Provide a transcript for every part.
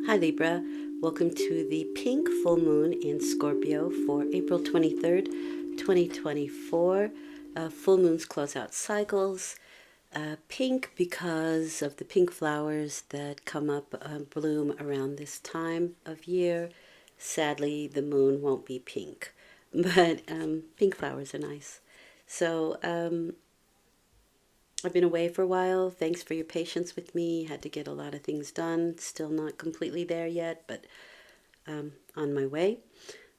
Hi Libra, welcome to the pink full moon in Scorpio for April 23rd, 2024. Full moons close out cycles. Pink because of the pink flowers that come up, bloom around this time of year. Sadly, the moon won't be pink, but pink flowers are nice. So I've been away for a while. Thanks for your patience with me. Had to get a lot of things done. Still not completely there yet, but on my way.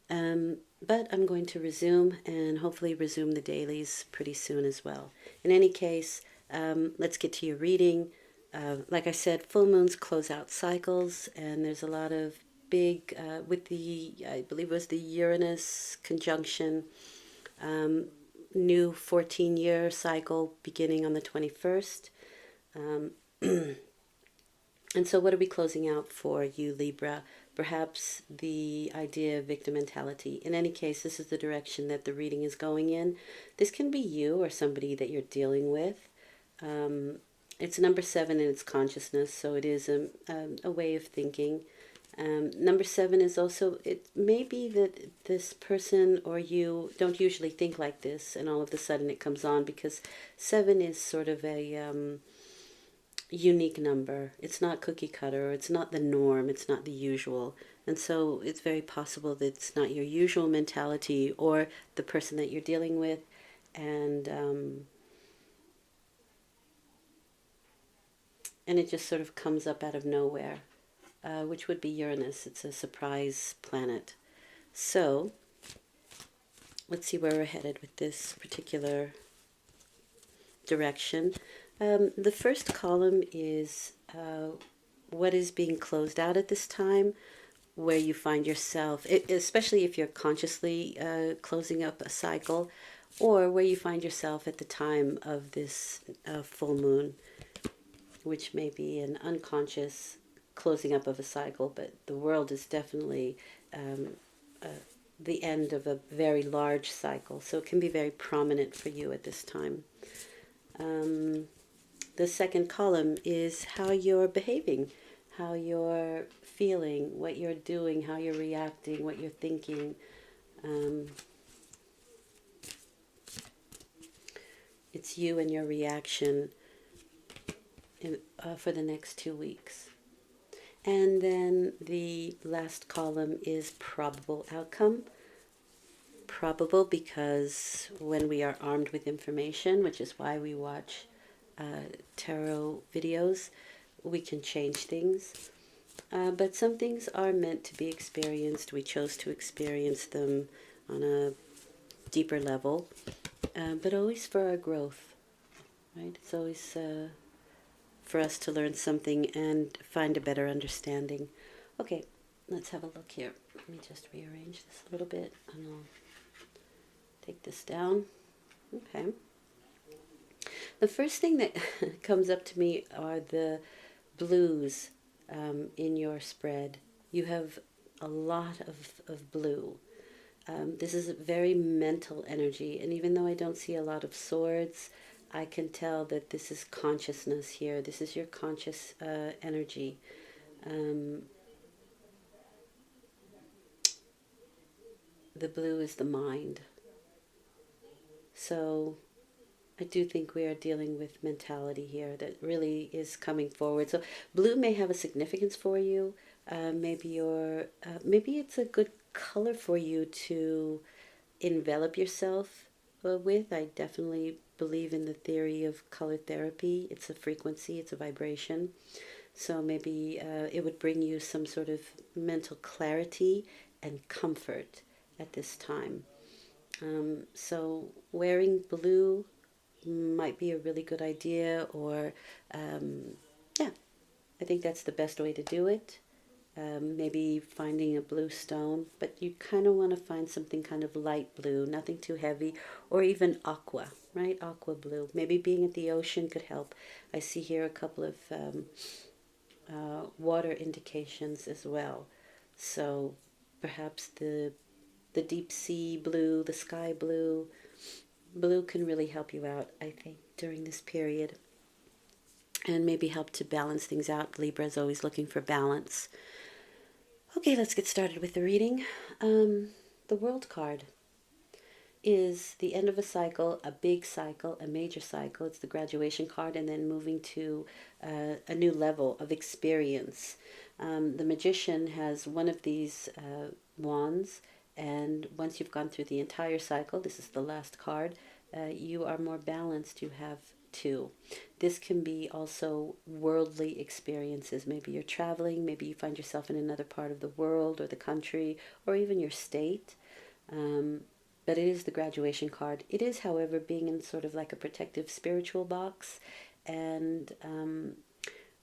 But I'm going to resume and hopefully resume the dailies pretty soon as well. In any case, let's get to your reading. Like I said, full moons close out cycles, and there's a lot of big, with the, I believe it was the Uranus conjunction, new 14-year cycle beginning on the 21st. And so what are we closing out for you, Libra? Perhaps the idea of victim mentality. In any case, this is the direction that the reading is going in. This can be you or somebody that you're dealing with. It's number 7 in its consciousness, so it is a way of thinking. Number 7 is also, it may be that this person or you don't usually think like this, and all of a sudden it comes on, because 7 is sort of a unique number. It's not cookie cutter, it's not the norm, it's not the usual. And so it's very possible that it's not your usual mentality or the person that you're dealing with. And it just sort of comes up out of nowhere, which would be Uranus. It's a surprise planet. So let's see where we're headed with this particular direction. The first column is what is being closed out at this time, where you find yourself, especially if you're consciously closing up a cycle, or where you find yourself at the time of this full moon, which may be an unconscious closing up of a cycle, but the world is definitely the end of a very large cycle, so it can be very prominent for you at this time. The second column is how you're behaving, how you're feeling, what you're doing, how you're reacting, what you're thinking. It's you and your reaction for the next 2 weeks. And then the last column is probable outcome. Probable because when we are armed with information, which is why we watch tarot videos, we can change things. But some things are meant to be experienced. We chose to experience them on a deeper level, but always for our growth, right? It's always for us to learn something and find a better understanding. Okay, let's have a look here. Let me just rearrange this a little bit, and I'll take this down. Okay. The first thing that comes up to me are the blues in your spread. You have a lot of blue. This is a very mental energy, and even though I don't see a lot of swords, I can tell that this is consciousness here. This is your conscious energy. The blue is the mind. So I do think we are dealing with mentality here that really is coming forward. So blue may have a significance for you. Maybe it's a good color for you to envelop yourself with. I definitely believe in the theory of color therapy. It's a frequency, it's a vibration. So maybe it would bring you some sort of mental clarity and comfort at this time. So wearing blue might be a really good idea, or yeah, I think that's the best way to do it. Maybe finding a blue stone, but you kind of want to find something kind of light blue, nothing too heavy, or even aqua, right? Aqua blue. Maybe being at the ocean could help. I see here a couple of water indications as well. So perhaps the deep sea blue, the sky blue. Blue can really help you out, I think, during this period, and maybe help to balance things out. Libra is always looking for balance. Okay, let's get started with the reading. The World card is the end of a cycle, a big cycle, a major cycle. It's the graduation card, and then moving to a new level of experience. The Magician has one of these wands, and once you've gone through the entire cycle, this is the last card, you are more balanced. You have two. This can be also worldly experiences. Maybe you're traveling, maybe you find yourself in another part of the world or the country or even your state. But it is the graduation card. It is, however, being in sort of like a protective spiritual box. And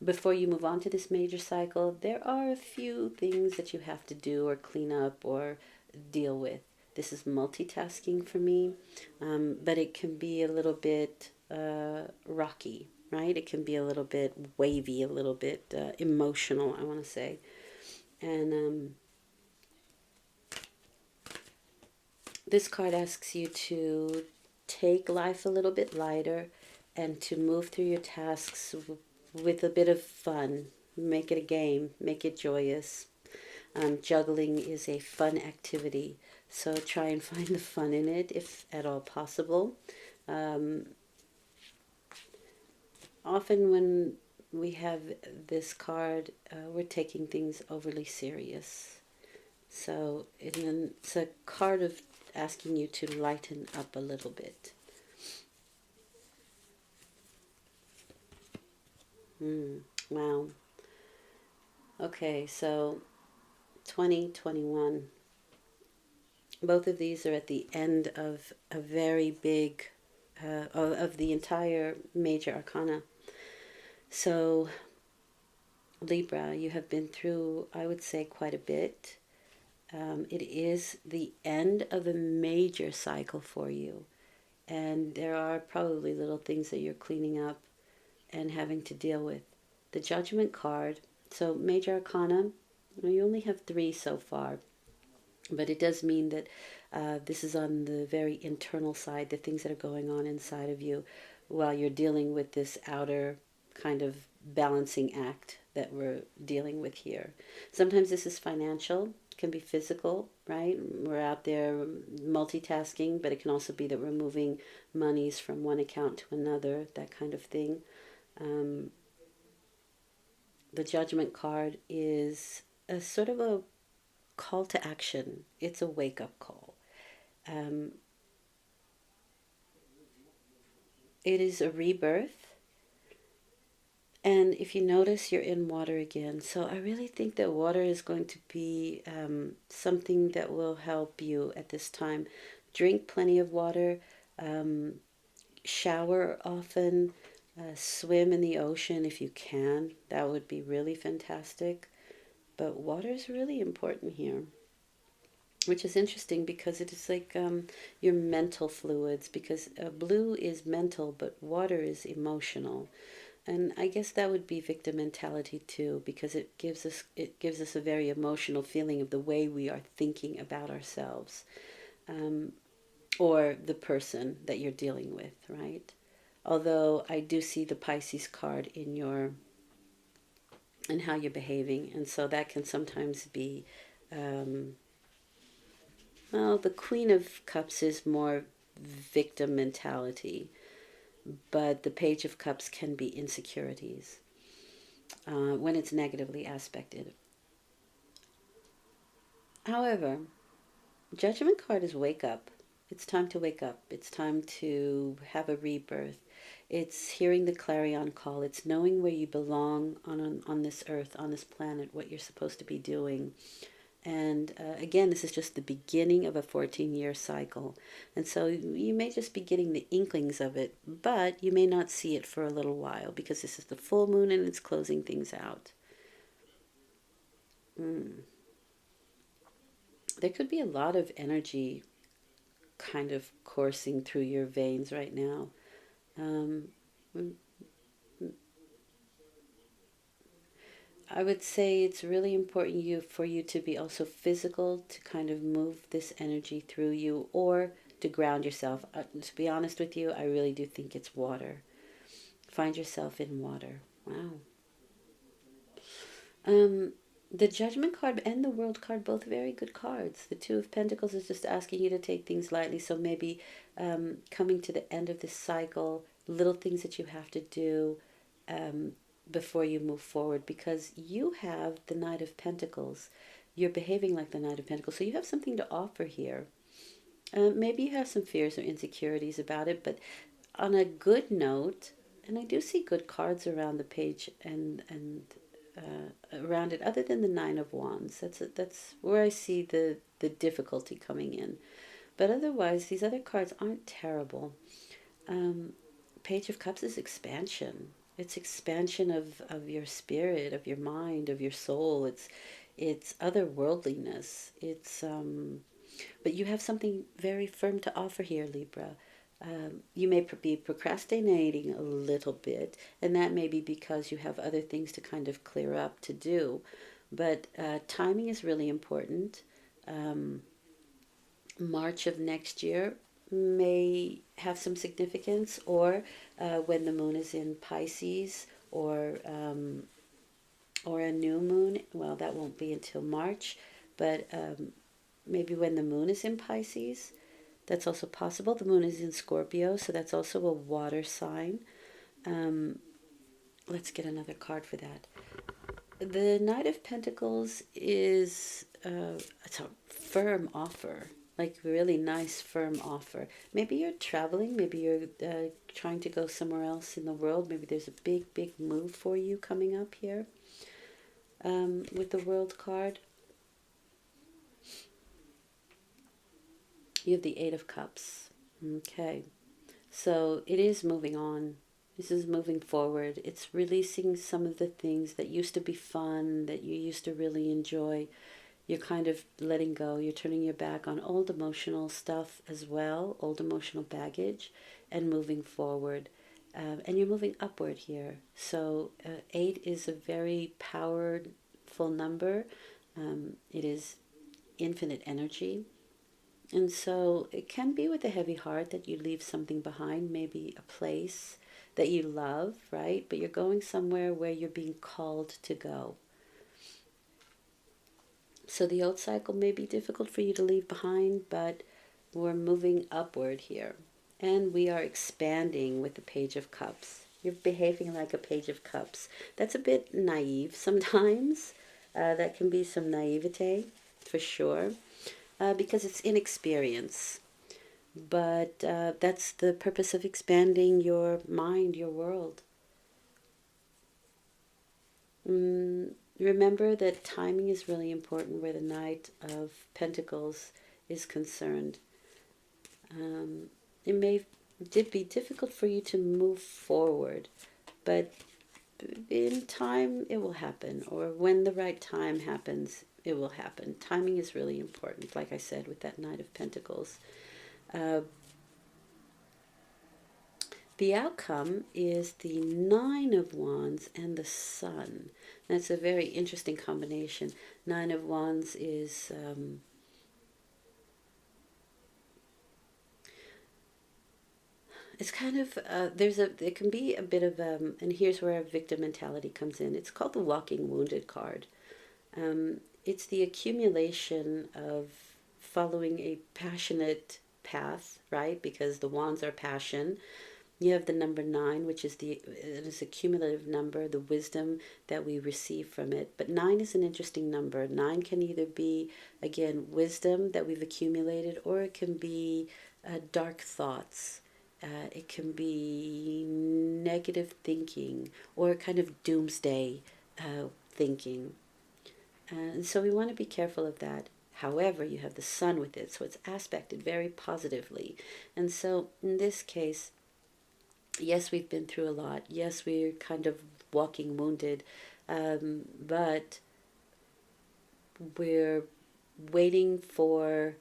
before you move on to this major cycle, there are a few things that you have to do or clean up or deal with. This is multitasking for me, but it can be a little bit rocky, right? It can be a little bit wavy, a little bit emotional, I want to say. And this card asks you to take life a little bit lighter and to move through your tasks with a bit of fun. Make it a game, make it joyous. Juggling is a fun activity, so try and find the fun in it if at all possible. Often when we have this card, we're taking things overly serious. So it's a card of asking you to lighten up a little bit. Wow. Okay, so 2021. Both of these are at the end of a very big, of the entire major arcana. So, Libra, you have been through, I would say, quite a bit. It is the end of a major cycle for you. And there are probably little things that you're cleaning up and having to deal with. The Judgment card, so major arcana, well, you only have 3 so far. But it does mean that this is on the very internal side, the things that are going on inside of you while you're dealing with this outer kind of balancing act that we're dealing with here. Sometimes this is financial, it can be physical, right? We're out there multitasking, but it can also be that we're moving monies from one account to another, that kind of thing. The Judgment card is a sort of a call to action. It's a wake-up call. It is a rebirth. And if you notice, you're in water again. So I really think that water is going to be something that will help you at this time. Drink plenty of water, shower often, swim in the ocean if you can. That would be really fantastic. But water is really important here, which is interesting because it is like your mental fluids, because blue is mental, but water is emotional. And I guess that would be victim mentality too, because it gives us a very emotional feeling of the way we are thinking about ourselves, or the person that you're dealing with, right? Although I do see the Pisces card in your and how you're behaving, and so that can sometimes be well, the Queen of Cups is more victim mentality, but the Page of Cups can be insecurities when it's negatively aspected. However, Judgment card is wake up. It's time to wake up. It's time to have a rebirth. It's hearing the clarion call. It's knowing where you belong on this earth, on this planet, what you're supposed to be doing. And again, this is just the beginning of a 14-year cycle. And so you may just be getting the inklings of it, but you may not see it for a little while because this is the full moon and it's closing things out. There could be a lot of energy kind of coursing through your veins right now. Um, I would say it's really important for you to be also physical, to kind of move this energy through you, or to ground yourself. To be honest with you, I really do think it's water. Find yourself in water. Wow. The Judgment card and the World card, both very good cards. The Two of Pentacles is just asking you to take things lightly. So maybe coming to the end of this cycle, little things that you have to do before you move forward, because you have the Knight of Pentacles. You're behaving like the Knight of Pentacles. So you have something to offer here. Maybe you have some fears or insecurities about it, but on a good note, and I do see good cards around the page and around it, other than the Nine of Wands. That's where I see the difficulty coming in. But otherwise, these other cards aren't terrible. Page of Cups is expansion. It's expansion of your spirit, of your mind, of your soul. It's otherworldliness. It's but you have something very firm to offer here, Libra. You may be procrastinating a little bit, and that may be because you have other things to kind of clear up to do. But timing is really important. March of next year may have some significance, or when the moon is in Pisces, or a new moon. Well, that won't be until March, but maybe when the moon is in Pisces, that's also possible. The moon is in Scorpio, so that's also a water sign. Let's get another card for that. The Knight of Pentacles is it's a firm offer, like really nice firm offer. Maybe you're traveling, maybe you're trying to go somewhere else in the world. Maybe there's a big move for you coming up here with the World card. You have the Eight of Cups. Okay. So it is moving on. This is moving forward. It's releasing some of the things that used to be fun, that you used to really enjoy. You're kind of letting go. You're turning your back on old emotional stuff as well, old emotional baggage, and moving forward. And you're moving upward here. So 8 is a very powerful number. It is infinite energy. And so it can be with a heavy heart that you leave something behind, maybe a place that you love, right? But you're going somewhere where you're being called to go. So the old cycle may be difficult for you to leave behind, but we're moving upward here. And we are expanding with the Page of Cups. You're behaving like a Page of Cups. That's a bit naive sometimes. That can be some naivete, for sure. Because it's inexperience. But that's the purpose of expanding your mind, your world. Remember that timing is really important where the Knight of Pentacles is concerned. It may be difficult for you to move forward, but in time it will happen, or when the right time happens, it will happen. Timing is really important, like I said, with that Knight of Pentacles. The outcome is the Nine of Wands and the Sun. That's a very interesting combination. Nine of Wands is it's kind of it can be a bit of and here's where victim mentality comes in. It's called the Walking Wounded card. It's the accumulation of following a passionate path, right? Because the wands are passion. You have the number 9, which is it is a cumulative number, the wisdom that we receive from it. But 9 is an interesting number. 9 can either be, again, wisdom that we've accumulated, or it can be dark thoughts. It can be negative thinking, or kind of doomsday thinking. And so we want to be careful of that. However, you have the sun with it, so it's aspected very positively. And so in this case, yes, we've been through a lot. Yes, we're kind of walking wounded, but we're waiting for,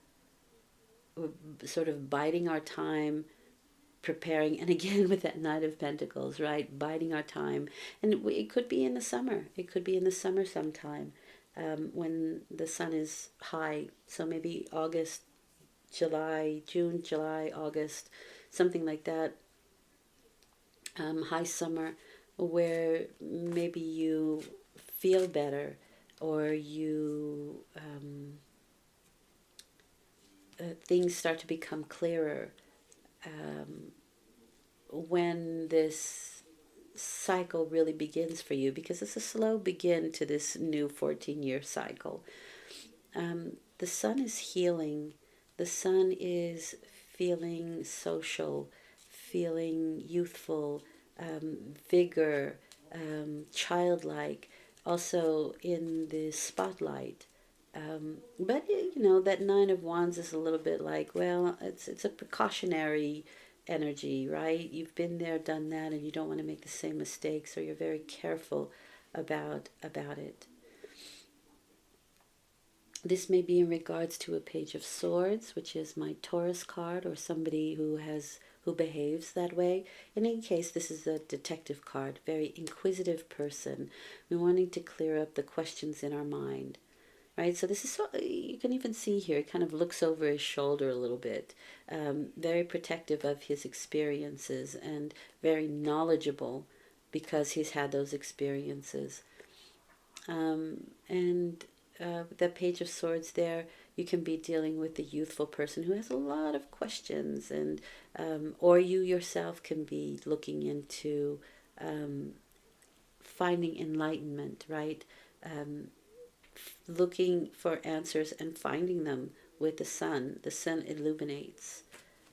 sort of biding our time, preparing, and again with that Knight of Pentacles, right? Biding our time. And it could be in the summer. It could be in the summer sometime when the sun is high. So maybe August, July, June, July, August, something like that. High summer, where maybe you feel better, or things start to become clearer when this cycle really begins for you, because it's a slow begin to this new 14-year cycle. The sun is healing. The sun is feeling social, feeling youthful, vigor, childlike, also in the spotlight. But that Nine of Wands is a little bit like, well, it's a precautionary energy, right? You've been there, done that, and you don't want to make the same mistake, so you're very careful about it. This may be in regards to a Page of Swords, which is my Taurus card, or somebody who behaves that way. In any case, this is a detective card, very inquisitive person. We're wanting to clear up the questions in our mind, right? So this is, you can even see here, he kind of looks over his shoulder a little bit, very protective of his experiences and very knowledgeable because he's had those experiences. And with that Page of Swords there, you can be dealing with the youthful person who has a lot of questions, and or you yourself can be looking into finding enlightenment, right? Looking for answers and finding them with the sun. The sun illuminates.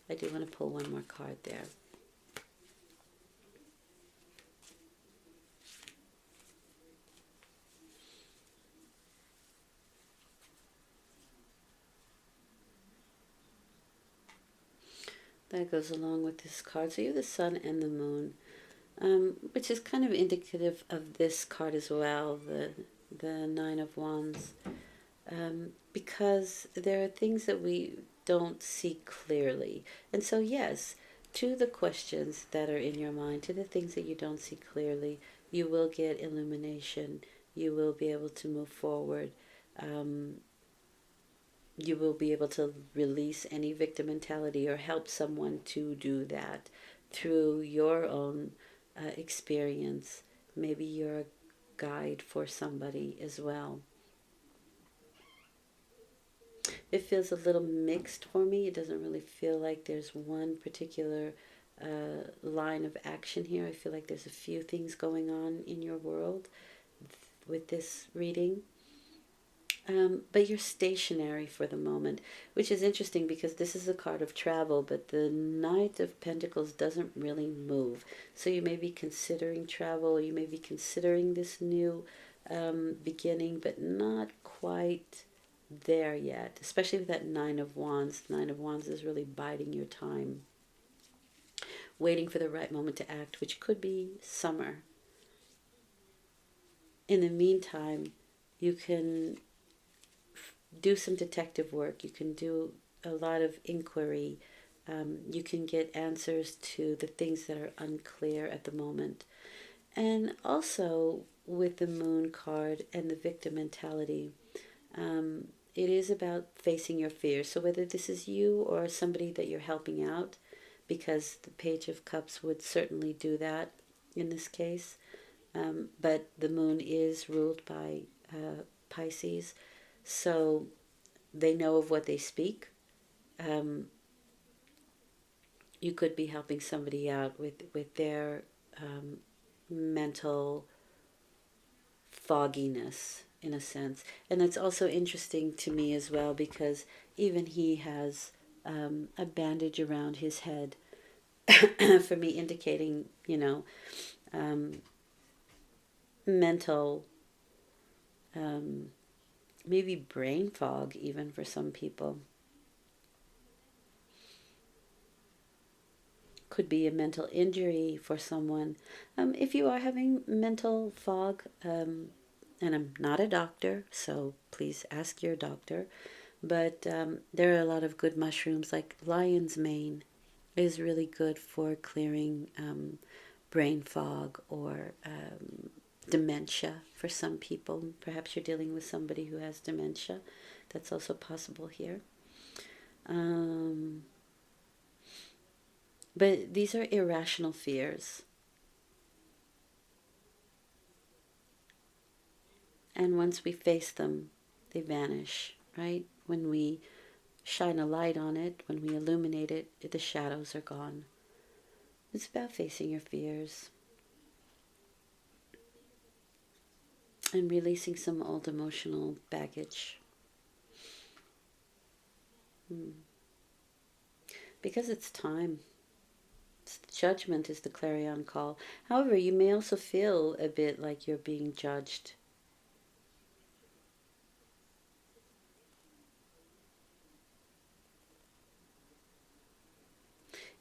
I do want to pull one more card there. That goes along with this card. So you have the sun and the moon, which is kind of indicative of this card as well, the Nine of Wands, because there are things that we don't see clearly. And so, yes, to the questions that are in your mind, to the things that you don't see clearly, you will get illumination. You will be able to move forward. You will be able to release any victim mentality or help someone to do that through your own experience. Maybe you're a guide for somebody as well. It feels a little mixed for me. It doesn't really feel like there's one particular line of action here. I feel like there's a few things going on in your world with this reading. But you're stationary for the moment, which is interesting because this is a card of travel, but the Knight of Pentacles doesn't really move. So you may be considering travel, or you may be considering this new beginning, but not quite there yet, especially with that Nine of Wands. The Nine of Wands is really biding your time, waiting for the right moment to act, which could be summer. In the meantime, you can do some detective work. You can do a lot of inquiry. You can get answers to the things that are unclear at the moment. And also with the Moon card and the victim mentality, it is about facing your fears. So whether this is you or somebody that you're helping out, because the Page of Cups would certainly do that in this case. But the Moon is ruled by Pisces, so they know of what they speak. You could be helping somebody out with their mental fogginess, in a sense. And it's also interesting to me as well, because even he has a bandage around his head, for me indicating, mental, maybe brain fog even for some people. Could be a mental injury for someone. If you are having mental fog, and I'm not a doctor, so please ask your doctor, but there are a lot of good mushrooms, like lion's mane is really good for clearing brain fog or dementia for some people. Perhaps you're dealing with somebody who has dementia. That's also possible here. But these are irrational fears. And once we face them, they vanish, right? When we shine a light on it, when we illuminate it, the shadows are gone. It's about facing your fears and releasing some old emotional baggage. Because it's time. Judgment is the clarion call. However, you may also feel a bit like you're being judged.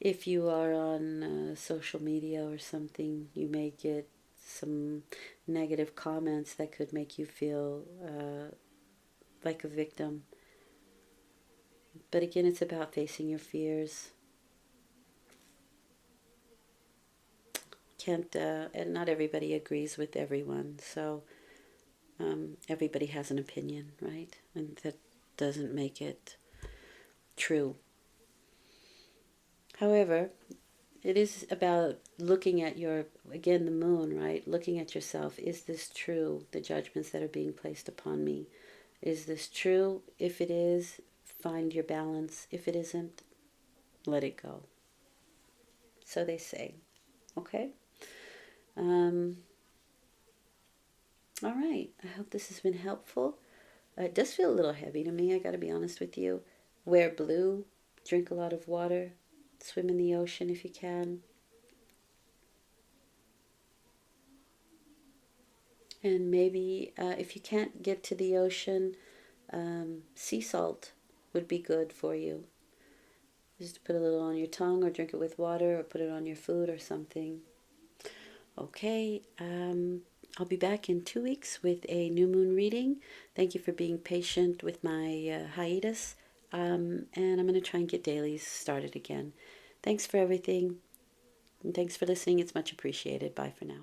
If you are on social media or something, you may get some negative comments that could make you feel like a victim. But again, it's about facing your fears. Can't and not everybody agrees with everyone, so everybody has an opinion, right? And that doesn't make it true. However, it is about looking at your, again, the moon, right? Looking at yourself. Is this true? The judgments that are being placed upon me. Is this true? If it is, find your balance. If it isn't, let it go. So they say. Okay? Um, all right. I hope this has been helpful. It does feel a little heavy to me, I got to be honest with you. Wear blue. Drink a lot of water. Swim in the ocean if you can. And maybe if you can't get to the ocean, sea salt would be good for you. Just put a little on your tongue or drink it with water or put it on your food or something. Okay, I'll be back in 2 weeks with a new moon reading. Thank you for being patient with my hiatus. And I'm going to try and get dailies started again. Thanks for everything. And thanks for listening. It's much appreciated. Bye for now.